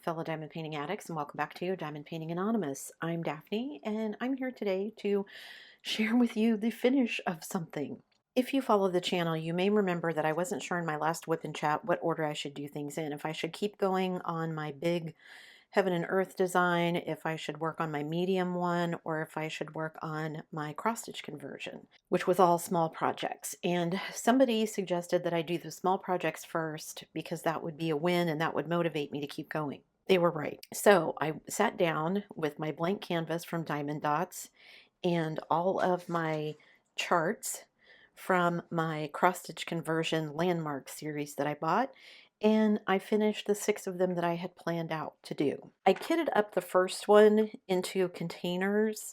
fellow diamond painting addicts, and welcome back to Diamond Painting Anonymous. I'm Daphne, and I'm here today to share with you the finish of something. If you follow the channel, you may remember that I wasn't sure in my last whip and chat what order I should do things in. If I should keep going on my big heaven and earth design, if I should work on my medium one, or if I should work on my cross stitch conversion, which was all small projects. And somebody suggested that I do the small projects first because that would be a win and that would motivate me to keep going. They were right. So I sat down with my blank canvas from Diamond Dots and all of my charts from my cross stitch conversion landmark series that I bought, and I finished the 6 of them that I had planned out to do. I kitted up the first one into containers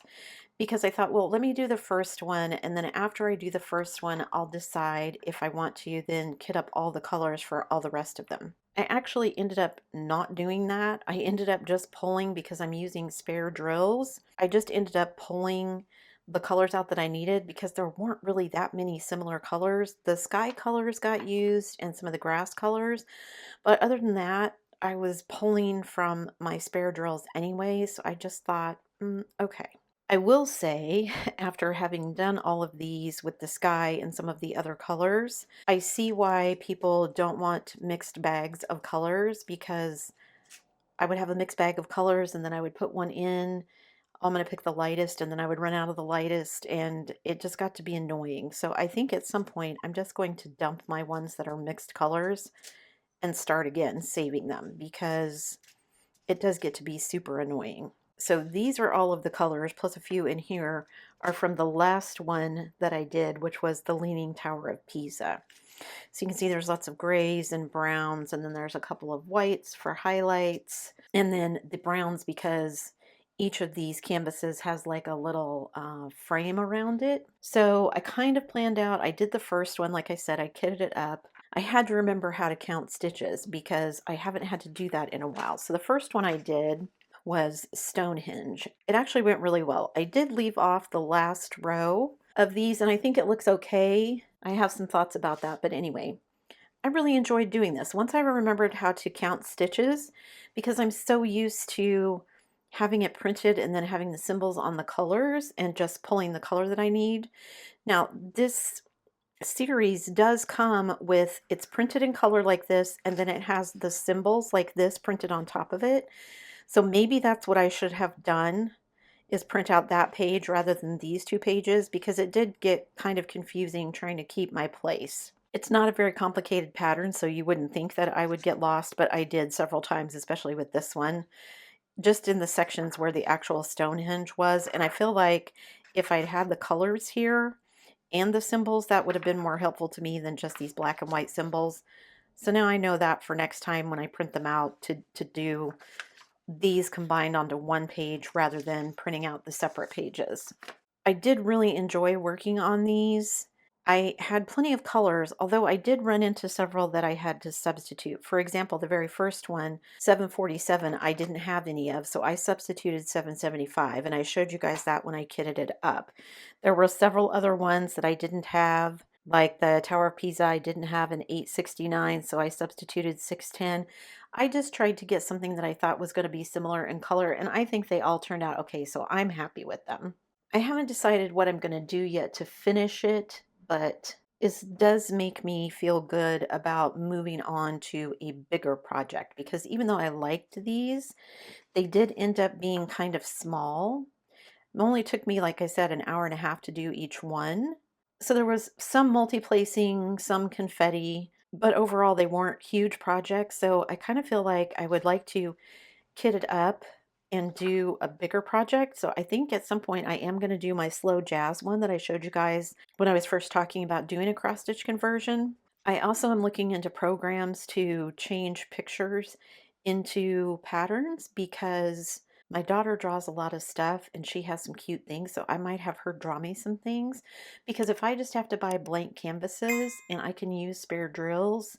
because I thought, well, let me do the first one, and then after I do the first one, I'll decide if I want to then kit up all the colors for all the rest of them. I actually ended up not doing that. I ended up just pulling, because I'm using spare drills, I just ended up pulling the colors out that I needed because there weren't really that many similar colors. The sky colors got used and some of the grass colors, but other than that, I was pulling from my spare drills anyway, so I just thought, okay. I will say, after having done all of these with the sky and some of the other colors, I see why people don't want mixed bags of colors, because I would have a mixed bag of colors and then I would put one in. I'm going to pick the lightest, and then I would run out of the lightest, and it just got to be annoying. So I think at some point I'm just going to dump my ones that are mixed colors and start again saving them, because it does get to be super annoying. So these are all of the colors, plus a few in here are from the last one that I did, which was the Leaning Tower of Pisa. So you can see there's lots of grays and browns, and then there's a couple of whites for highlights, and then the browns because each of these canvases has like a little frame around it. So I kind of planned out, I did the first one, like I said, I kitted it up. I had to remember how to count stitches because I haven't had to do that in a while. So the first one I did was Stonehenge. It actually went really well. I did leave off the last row of these, and I think it looks okay. I have some thoughts about that, but anyway, I really enjoyed doing this. Once I remembered how to count stitches, because I'm so used to having it printed and then having the symbols on the colors and just pulling the color that I need. Now, this series does come with, it's printed in color like this, and then it has the symbols like this printed on top of it. So maybe that's what I should have done, is print out that page rather than these 2 pages, because it did get kind of confusing trying to keep my place. It's not a very complicated pattern, so you wouldn't think that I would get lost, but I did several times, especially with this one, just in the sections where the actual Stonehenge was. And I feel like if I'd had the colors here and the symbols, that would have been more helpful to me than just these black and white symbols. So now I know that for next time when I print them out, to do these combined onto one page rather than printing out the separate pages. I did really enjoy working on these. I had plenty of colors, although I did run into several that I had to substitute. For example, the very first one, 747, I didn't have any of, so I substituted 775, and I showed you guys that when I kitted it up. There were several other ones that I didn't have, like the Tower of Pisa. I didn't have an 869, so I substituted 610. I just tried to get something that I thought was going to be similar in color, and I think they all turned out okay, so I'm happy with them. I haven't decided what I'm going to do yet to finish it, but this does make me feel good about moving on to a bigger project, because even though I liked these, they did end up being kind of small. It only took me, like I said, an hour and a half to do each one. So there was some multi-placing, some confetti, but overall they weren't huge projects. So I kind of feel like I would like to kit it up and do a bigger project. So I think at some point I am going to do my slow jazz one that I showed you guys when I was first talking about doing a cross stitch conversion. I also am looking into programs to change pictures into patterns, because my daughter draws a lot of stuff and she has some cute things, so I might have her draw me some things, because if I just have to buy blank canvases and I can use spare drills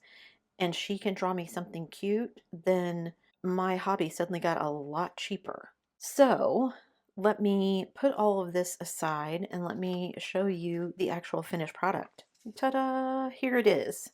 and she can draw me something cute, then my hobby suddenly got a lot cheaper. So let me put all of this aside and let me show you the actual finished product. Ta-da! Here it is.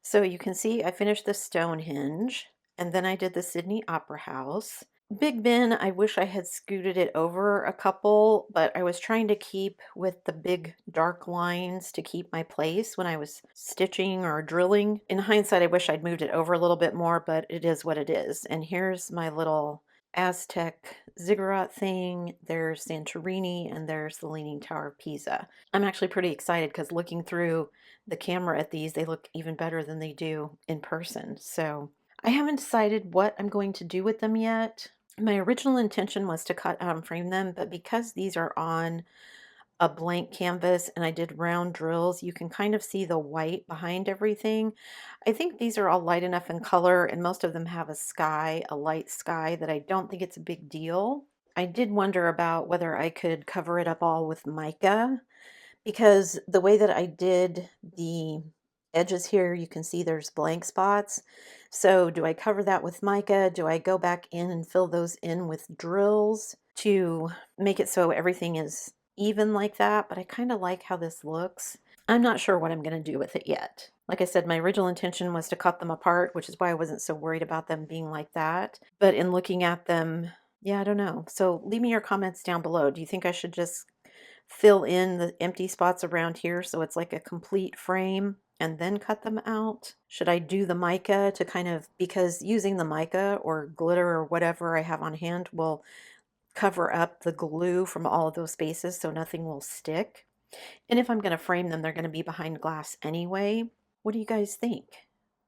So you can see I finished the Stonehenge. And then I did the Sydney Opera House. Big Ben, I wish I had scooted it over a couple, but I was trying to keep with the big dark lines to keep my place when I was stitching or drilling. In hindsight, I wish I'd moved it over a little bit more, but it is what it is. And here's my little Aztec ziggurat thing. There's Santorini, and there's the Leaning Tower of Pisa. I'm actually pretty excited because looking through the camera at these, they look even better than they do in person. So I haven't decided what I'm going to do with them yet. My original intention was to cut out and frame them, but because these are on a blank canvas and I did round drills, you can kind of see the white behind everything. I think these are all light enough in color, and most of them have a sky, a light sky, that I don't think it's a big deal. I did wonder about whether I could cover it up all with mica, because the way that I did the edges here, you can see there's blank spots. So do I cover that with mica? Do I go back in and fill those in with drills to make it so everything is even like that? But I kind of like how this looks. I'm not sure what I'm going to do with it yet. Like I said, my original intention was to cut them apart, which is why I wasn't so worried about them being like that. But in looking at them, yeah, I don't know. So leave me your comments down below. Do you think I should just fill in the empty spots around here so it's like a complete frame and then cut them out? Should I do the mica to kind of, because using the mica or glitter or whatever I have on hand will cover up the glue from all of those spaces so nothing will stick. And if I'm going to frame them, they're going to be behind glass anyway. What do you guys think?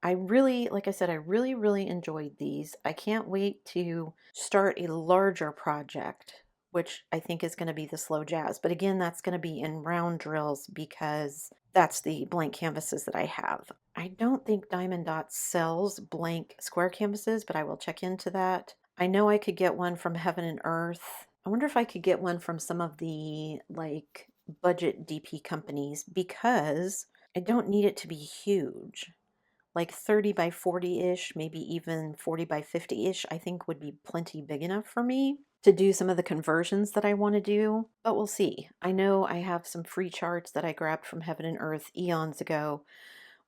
I really, like I said, I really enjoyed these. I can't wait to start a larger project, which I think is going to be the slow jazz. But again, that's going to be in round drills because that's the blank canvases that I have. I don't think Diamond Dots sells blank square canvases, but I will check into that. I know I could get one from Heaven and Earth. I wonder if I could get one from some of the like budget DP companies, because I don't need it to be huge. Like 30 by 40-ish, maybe even 40 by 50-ish, I think would be plenty big enough for me to do some of the conversions that I want to do, but we'll see. I know I have some free charts that I grabbed from Heaven and Earth eons ago.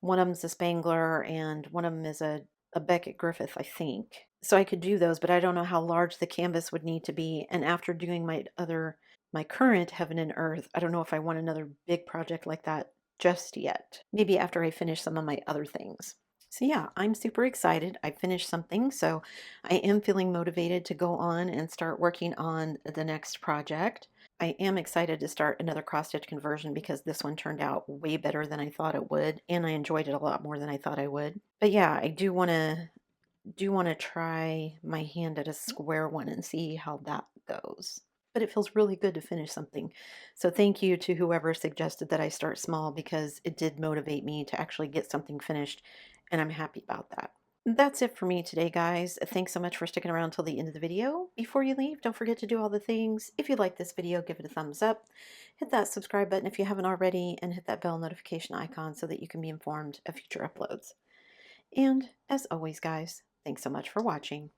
One of them's a Spangler and one of them is a Beckett Griffith, I think. So I could do those, but I don't know how large the canvas would need to be. And after doing my current Heaven and Earth, I don't know if I want another big project like that just yet. Maybe after I finish some of my other things. So yeah, I'm super excited. I finished something, so I am feeling motivated to go on and start working on the next project. I am excited to start another cross stitch conversion because this one turned out way better than I thought it would, and I enjoyed it a lot more than I thought I would. But yeah, I do want to try my hand at a square one and see how that goes. But it feels really good to finish something. So thank you to whoever suggested that I start small, because it did motivate me to actually get something finished, and I'm happy about that. That's it for me today, guys. Thanks so much for sticking around till the end of the video. Before you leave, don't forget to do all the things. If you like this video, give it a thumbs up. Hit that subscribe button if you haven't already, and hit that bell notification icon so that you can be informed of future uploads. And as always, guys, thanks so much for watching.